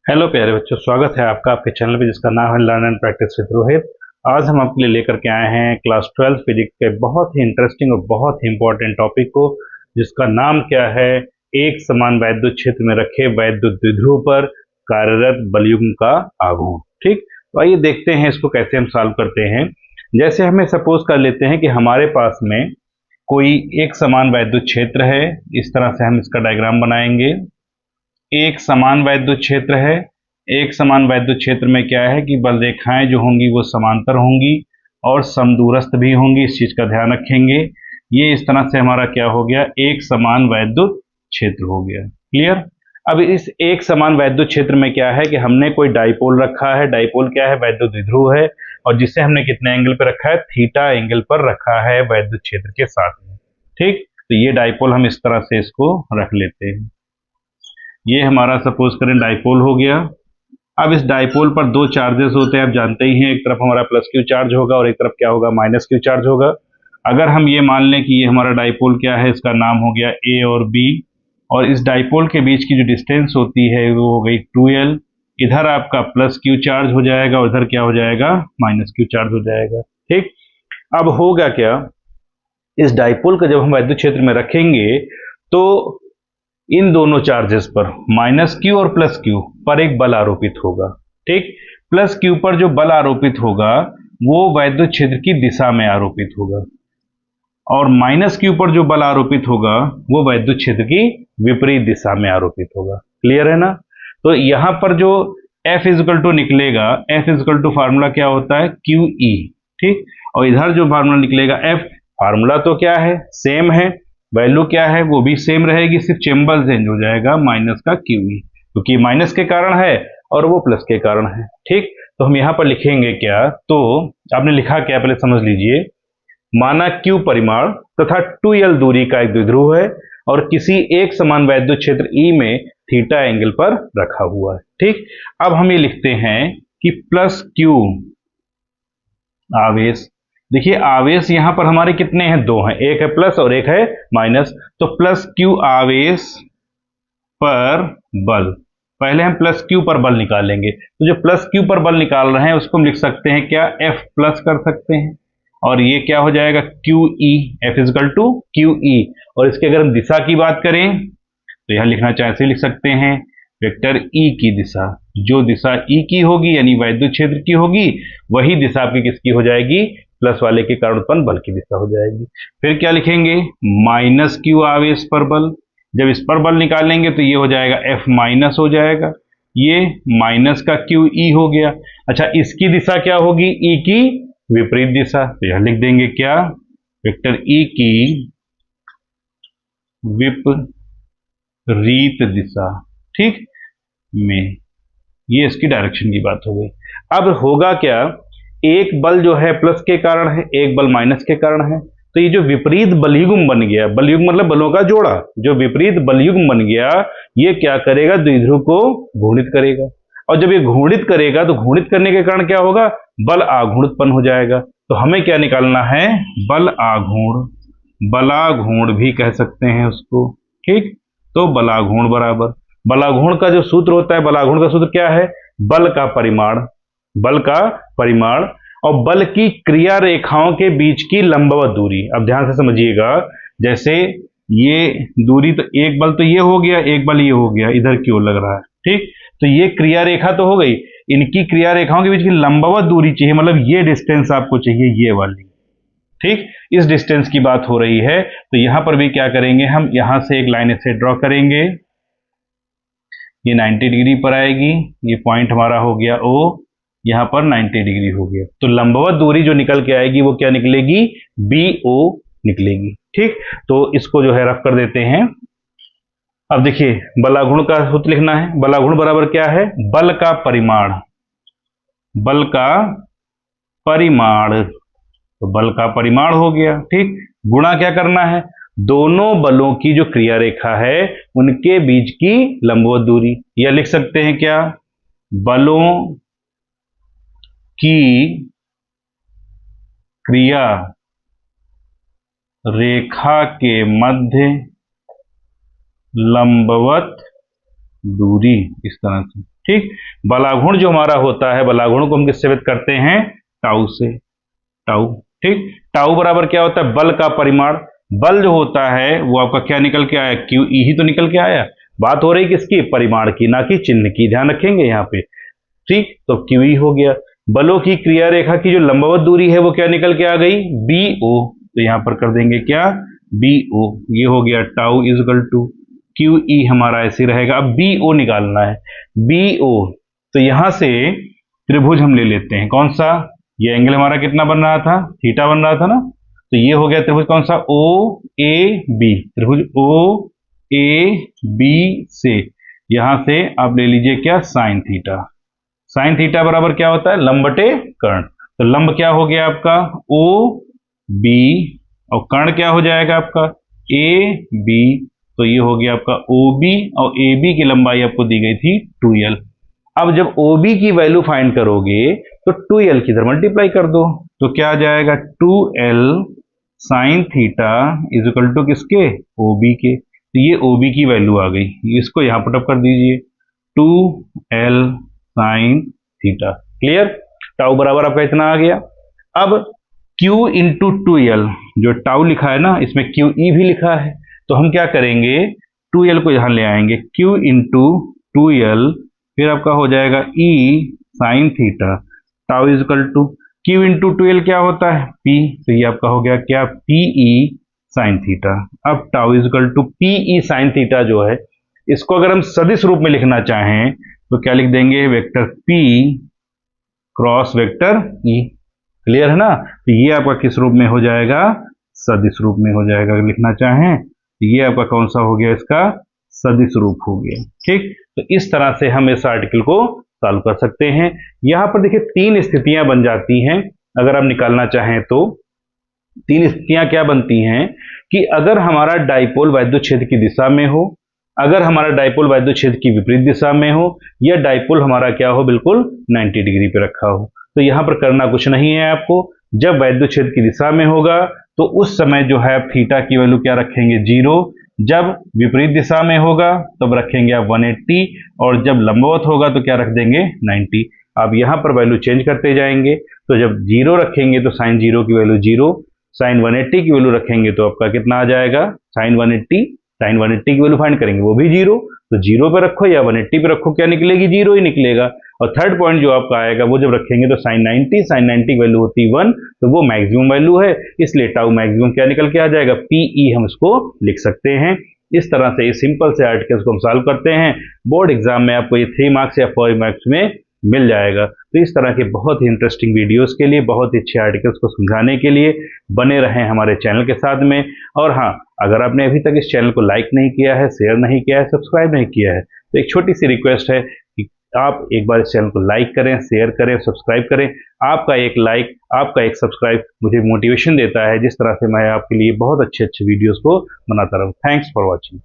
Hello प्यारे बच्चों, स्वागत है आपका आपके चैनल पे जिसका नाम है learn and practice with Rohit. आज हम आपके लिए लेकर के आए हैं क्लास 12 फिजिक्स के बहुत ही इंटरेस्टिंग और बहुत ही इंपॉर्टेंट टॉपिक को, जिसका नाम क्या है, एक समान वैद्युत क्षेत्र में रखे वैद्युत द्विध्रुव पर कार्यरत बलयुग्म का आघूर्ण। ठीक, तो आइए देखते हैं इसको कैसे हम सॉल्व करते हैं। जैसे हमें सपोज कर लेते हैं कि हमारे पास में कोई एक समान वैद्युत क्षेत्र है। इस तरह से हम इसका डायग्राम बनाएंगे। एक समान वैद्युत क्षेत्र है। एक समान वैद्युत क्षेत्र में क्या है कि बल रेखाएं जो होंगी वो समांतर होंगी और समदूरस्थ भी होंगी। इस चीज का ध्यान रखेंगे। ये इस तरह से हमारा क्या हो गया, एक समान वैद्युत क्षेत्र हो गया। क्लियर। अब इस एक समान वैद्युत क्षेत्र में क्या है कि हमने कोई डाइपोल रखा है। डाइपोल क्या है, वैद्युत द्विध्रुव है, और जिसे हमने कितने एंगल पर रखा है, थीटा एंगल पर रखा है वैद्युत क्षेत्र के साथ में। ठीक, तो ये डाइपोल हम इस तरह से इसको रख लेते हैं। ये हमारा सपोज करें डाइपोल हो गया। अब इस डाइपोल पर दो चार्जेस होते हैं, आप जानते ही हैं। एक तरफ हमारा प्लस क्यू चार्ज होगा और एक तरफ क्या होगा, माइनस क्यू चार्ज होगा। अगर हम ये मान लें कि ये हमारा डाइपोल क्या है, इसका नाम हो गया ए और बी, और इस डाइपोल के बीच की जो डिस्टेंस होती है वो हो गई 2l। इधर आपका प्लस क्यू चार्ज हो जाएगा और इधर क्या हो जाएगा, माइनस क्यू चार्ज हो जाएगा। ठीक, अब होगा क्या, इस डाइपोल को जब हम वैद्युत क्षेत्र में रखेंगे तो इन दोनों चार्जेस पर, माइनस क्यू और प्लस क्यू पर, एक बल आरोपित होगा। ठीक, प्लस क्यू पर जो बल आरोपित होगा वो वैद्युत क्षेत्र की दिशा में आरोपित होगा, और माइनस क्यू पर जो बल आरोपित होगा वो वैद्युत क्षेत्र की विपरीत दिशा में आरोपित होगा। क्लियर है ना। तो यहां पर जो F इजकल टू निकलेगा, F इजकल टू फार्मूला क्या होता है, क्यू ई। ठीक, और इधर जो फार्मूला निकलेगा F, फार्मूला तो क्या है, सेम है, वैल्यू क्या है वो भी सेम रहेगी, सिर्फ चेंबर चेंज हो जाएगा, माइनस का क्यू ई, क्योंकि माइनस के कारण है और वो प्लस के कारण है। ठीक, तो हम यहां पर लिखेंगे क्या, तो आपने लिखा क्या पहले समझ लीजिए। माना क्यू परिमाण तथा 2l दूरी का एक द्विध्रुव है और किसी एक समान वैद्युत क्षेत्र E में थीटा एंगल पर रखा हुआ है। ठीक, अब हम ये लिखते हैं कि प्लस क्यू आवेश। देखिए आवेश यहां पर हमारे कितने हैं, दो हैं, एक है प्लस और एक है माइनस। तो प्लस क्यू आवेश पर बल, पहले हम प्लस क्यू पर बल निकालेंगे। तो जो प्लस क्यू पर बल निकाल रहे हैं उसको हम लिख सकते हैं क्या, F प्लस कर सकते हैं, और ये क्या हो जाएगा, Q E, F equal to Q E. और इसकी अगर हम दिशा की बात करें तो यहां लिखना चाहे ऐसे लिख सकते हैं, वेक्टर ई की दिशा। जो दिशा ई की होगी यानी वैद्युत क्षेत्र की होगी, वही दिशा आपकी किसकी हो जाएगी, प्लस वाले के कारण उत्पन्न बल की दिशा हो जाएगी। फिर क्या लिखेंगे, माइनस क्यू आवेश पर बल। जब इस पर बल निकालेंगे तो ये हो जाएगा F माइनस हो जाएगा, ये माइनस का क्यू ई हो गया। अच्छा, इसकी दिशा क्या होगी, ई की विपरीत दिशा। तो यह लिख देंगे क्या, वेक्टर ई की विपरीत दिशा। ठीक, में, ये इसकी डायरेक्शन की बात हो गई। अब होगा क्या, एक बल जो है प्लस के कारण है, एक बल माइनस के कारण है। तो ये जो विपरीत बलयुग्म बन गया, बलयुग्म मतलब बलों का जोड़ा, जो विपरीत बलयुग्म बन गया, ये क्या करेगा, द्विध्रुव को घूर्णित करेगा। और जब ये घूर्णित करेगा तो घूर्णित करने के कारण क्या होगा, बल आघूर्ण उत्पन्न हो जाएगा। तो हमें क्या निकालना है, बल आघूर्ण, बलाघूर्ण भी कह सकते हैं उसको। ठीक, तो बलाघूर्ण बराबर, बलाघूर्ण का जो सूत्र होता है, बलाघूर्ण का सूत्र क्या है, बल का परिमाण, बल का परिमाण और बल की क्रिया रेखाओं के बीच की लंबवत दूरी। अब ध्यान से समझिएगा, जैसे ये दूरी, तो एक बल तो ये हो गया, एक बल ये हो गया, इधर की ओर लग रहा है। ठीक, तो ये क्रिया रेखा तो हो गई, इनकी क्रिया रेखाओं के बीच की लंबवत दूरी चाहिए, मतलब ये डिस्टेंस आपको चाहिए, ये वाली। ठीक, इस डिस्टेंस की बात हो रही है। तो यहां पर भी क्या करेंगे, हम यहां से एक लाइन ऐसे ड्रॉ करेंगे, ये 90 डिग्री पर आएगी, ये पॉइंट हमारा हो गया O, यहां पर 90 डिग्री हो गया। तो लंबवत दूरी जो निकल के आएगी वो क्या निकलेगी, BO निकलेगी। ठीक, तो इसको जो है रफ कर देते हैं। अब देखिए बलाघूर्ण का सूत्र लिखना है, बलाघूर्ण बराबर क्या है, बल का परिमाण, बल का परिमाण, तो बल का परिमाण हो गया। ठीक, गुणा क्या करना है, दोनों बलों की जो क्रिया रेखा है उनके बीच की लंबवत दूरी, या लिख सकते हैं क्या, बलों की क्रिया रेखा के मध्य लंबवत दूरी, इस तरह से। ठीक, बलागुण जो हमारा होता है, बलागुण को हम किससे व्यक्त करते हैं? टाउ से, टाउ। ठीक, टाउ बराबर क्या होता है? बल का परिमाण। बल जो होता है वो आपका क्या निकल के आया? क्यू ई ही तो निकल के आया। बात हो रही किसकी? परिमाण की, ना कि चिन्ह की, ध्यान रखेंगे यहाँ पे। ठीक, तो क्यू ई हो गया। बलों की क्रिया रेखा की जो लंबवत दूरी है वो क्या निकल के आ गई? B O. तो यहां पर कर देंगे क्या? B O. ये हो गया tau is equal to Q E, हमारा ऐसे रहेगा। अब बी ओ निकालना है, बी ओ। तो यहां से त्रिभुज हम ले लेते हैं, कौन सा? ये एंगल हमारा कितना बन रहा था? थीटा बन रहा था ना। तो ये हो गया त्रिभुज कौन सा? ओ ए बी। त्रिभुज ओ ए बी से यहां से आप ले लीजिए क्या? Sine theta. साइन थीटा बराबर क्या होता है? लंब बटे कर्ण। तो लंब क्या हो गया आपका? ओ बी, और कर्ण क्या हो जाएगा आपका? A B. तो ये हो गया आपका ओ बी, और ए बी की लंबाई आपको दी गई थी 2l। अब जब ओ बी की वैल्यू फाइंड करोगे तो 2l की इधर मल्टीप्लाई कर दो, तो क्या आ जाएगा? 2l sine theta is equal to किसके? ओ बी के। तो ये ओ बी की वैल्यू आ गई, इसको यहां पुटअप कर दीजिए, 2l sine theta. Clear? Tau बराबर आपका इतना आ गया। अब Q इंटू 2l, जो टाउ लिखा है ना, इसमें क्यू ई भी लिखा है, तो हम क्या करेंगे? 2l को यहां ले आएंगे, Q इंटू 2l, फिर आपका हो जाएगा E sine theta. Tau is equal to Q into 2l क्या होता है? P। तो ये आपका हो गया क्या? PE sine theta. अब tau is equal to PE sine theta जो है, इसको अगर हम सदिश रूप में लिखना चाहें तो क्या लिख देंगे? Vector P cross vector E। Clear है ना? तो ये आपका किस रूप में हो जाएगा? सदिश रूप में हो जाएगा। अगर लिखना चाहें तो ये आपका कौन सा हो गया? इसका सदिश रूप हो गया। ठीक, तो इस तरह से हम इस आर्टिकल को सॉल्व कर सकते हैं। यहां पर देखिए 3 स्थितियां बन जाती हैं अगर आप निकालना चाहें तो। 3 स्थितियां क्या बनती हैं कि अगर हमारा डाइपोल वैद्युत क्षेत्र की दिशा में हो, अगर हमारा डाइपोल वैद्युत क्षेत्र की विपरीत दिशा में हो, या डाइपोल हमारा क्या हो? बिल्कुल 90 डिग्री पे रखा हो। तो यहां पर करना कुछ नहीं है आपको। जब वैद्युत क्षेत्र की दिशा में होगा तो उस समय जो है थीटा की वैल्यू क्या रखेंगे? 0। जब विपरीत दिशा में होगा तब रखेंगे आप 180, और जब लंबवत होगा तो क्या रख देंगे? 90। आप यहां पर वैल्यू चेंज करते जाएंगे, तो जब 0 रखेंगे तो साइन 0 की वैल्यू 0, साइन 180 की वैल्यू रखेंगे तो आपका कितना आ जाएगा? साइन 180। साइन 180 की वैल्यू फाइंड करेंगे, वो भी 0। तो 0 पे रखो या 180 पे रखो, क्या निकलेगी? 0 ही निकलेगा। और थर्ड पॉइंट जो आपका आएगा वो जब रखेंगे तो साइन 90, साइन 90 की वैल्यू होती 1, तो वो मैक्सिमम वैल्यू है, इसलिए टाउ मैक्सिमम क्या निकल के आ जाएगा? पीई हम इसको लिख सकते हैं। इस तरह से इस सिंपल से आर्टिकल्स को हम सॉल्व करते हैं। बोर्ड एग्जाम में आपको ये 3 मार्क्स या 4 मार्क्स में मिल जाएगा। तो इस तरह के बहुत ही इंटरेस्टिंग वीडियोस के लिए, बहुत ही अच्छे आर्टिकल्स को समझाने के लिए बने रहें हमारे चैनल के साथ में। और हाँ, अगर आपने अभी तक इस चैनल को लाइक नहीं किया है, शेयर नहीं किया है, सब्सक्राइब नहीं किया है, तो एक छोटी सी रिक्वेस्ट है कि आप एक बार इस चैनल को लाइक करें, शेयर करें, सब्सक्राइब करें। आपका एक लाइक, आपका एक सब्सक्राइब मुझे मोटिवेशन देता है, जिस तरह से मैं आपके लिए बहुत अच्छे वीडियोस को बनाता रहूं। Thanks for watching.